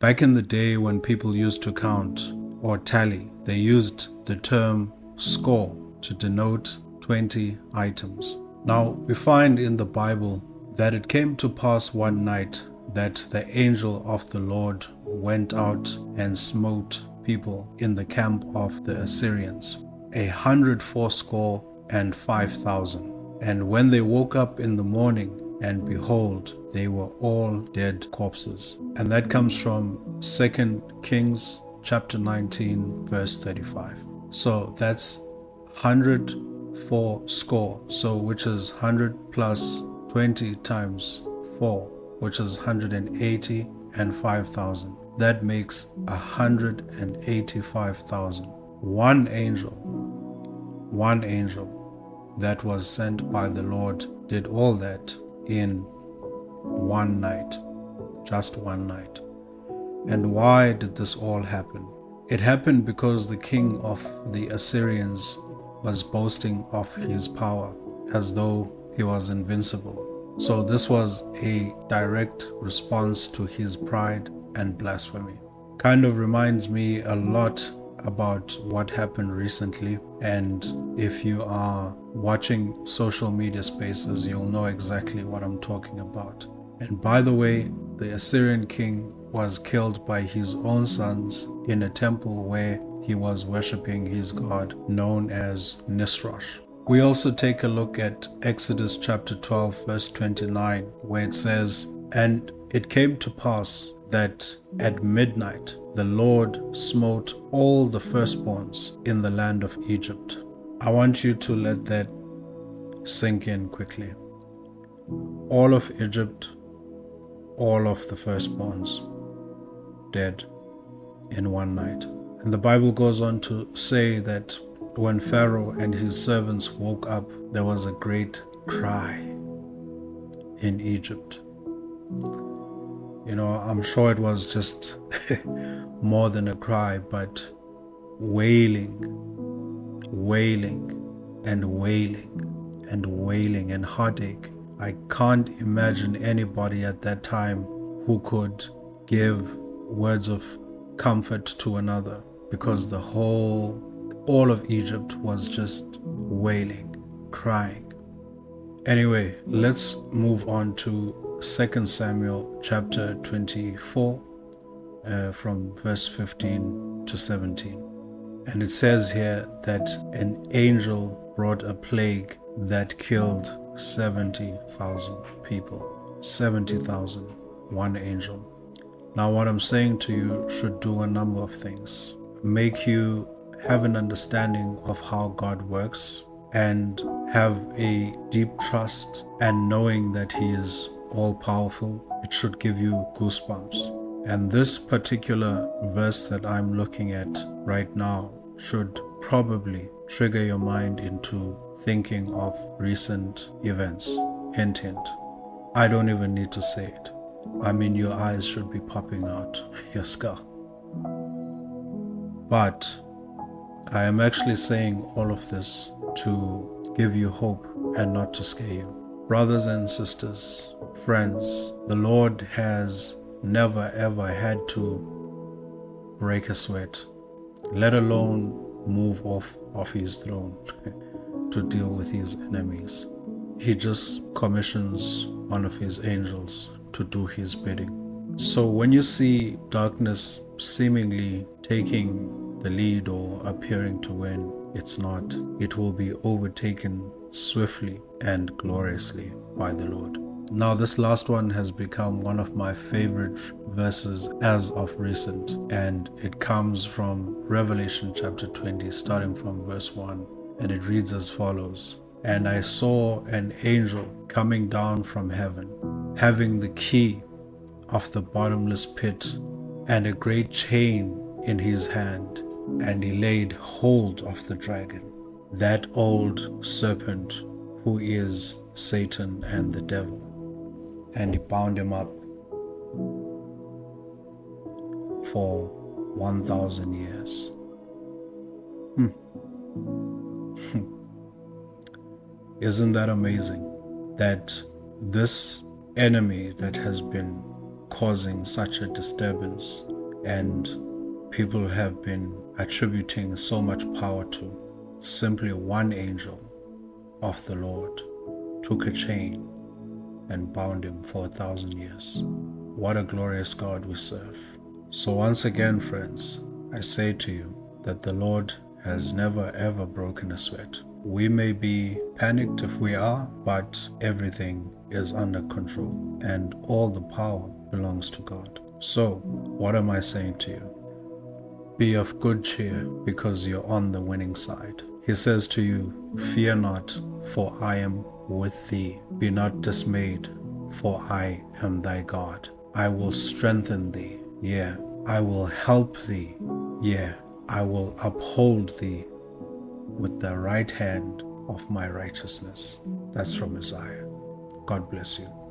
Back in the day when people used to count or tally, they used the term score to denote 20 items. Now, we find in the Bible that it came to pass one night that the angel of the Lord went out and smote people in the camp of the Assyrians, 184,500. And when they woke up in the morning, and behold, they were all dead corpses. And that comes from 2 Kings chapter 19, verse 35. So that's 104 score, so which is 100 plus 20 times 4, which is 180 and 5,000. That makes 185,000. One angel that was sent by the Lord did all that in one night, just one night. And why did this all happen? It happened because the king of the Assyrians was boasting of his power as though he was invincible. So this was a direct response to his pride and blasphemy. Kind of reminds me a lot about what happened recently, and if you are watching social media spaces, you'll know exactly what I'm talking about. And by the way, the Assyrian king was killed by his own sons in a temple where he was worshipping his god known as Nisroch. We also take a look at Exodus chapter 12 verse 29, where it says, "And it came to pass that at midnight the Lord smote all the firstborns in the land of Egypt." I want you to let that sink in quickly. All of Egypt, all of the firstborns dead in one night. And the Bible goes on to say that when Pharaoh and his servants woke up, there was a great cry in Egypt. You know, I'm sure it was just more than a cry, but wailing and heartache. I can't imagine anybody at that time who could give words of comfort to another, because all of Egypt was just wailing, crying. Anyway, let's move on to 2 Samuel chapter 24 from verse 15 to 17. And it says here that an angel brought a plague that killed 70,000 people. 70,000, one angel. Now what I'm saying to you should do a number of things. Make you have an understanding of how God works and have a deep trust and knowing that He is all-powerful. It should give you goosebumps. And this particular verse that I'm looking at right now should probably trigger your mind into thinking of recent events. Hint, hint. I don't even need to say it. I mean, your eyes should be popping out your skull. But I am actually saying all of this to give you hope and not to scare you. Brothers and sisters, friends, the Lord has never ever had to break a sweat, let alone move off His throne to deal with His enemies. He just commissions one of His angels to do His bidding. So when you see darkness seemingly taking the lead or appearing to win, it's not. It will be overtaken swiftly and gloriously by the Lord. Now this last one has become one of my favorite verses as of recent, and it comes from Revelation chapter 20, starting from verse 1, and it reads as follows. "And I saw an angel coming down from heaven, having the key of the bottomless pit and a great chain in his hand, and he laid hold of the dragon, that old serpent who is Satan and the devil, and he bound him up for 1,000 years. Isn't that amazing? That this enemy that has been causing such a disturbance And people have been attributing so much power to simply one angel of the Lord took a chain and bound him for 1,000 years. What a glorious God we serve. So once again, friends, I say to you that the Lord has never ever broken a sweat. We may be panicked if we are, but everything is under control and all the power belongs to God. So, what am I saying to you? Be of good cheer because you're on the winning side. He says to you, fear not, for I am with thee. Be not dismayed, for I am thy God. I will strengthen thee. Yea, I will help thee. Yea, I will uphold thee with the right hand of my righteousness. That's from Isaiah. God bless you.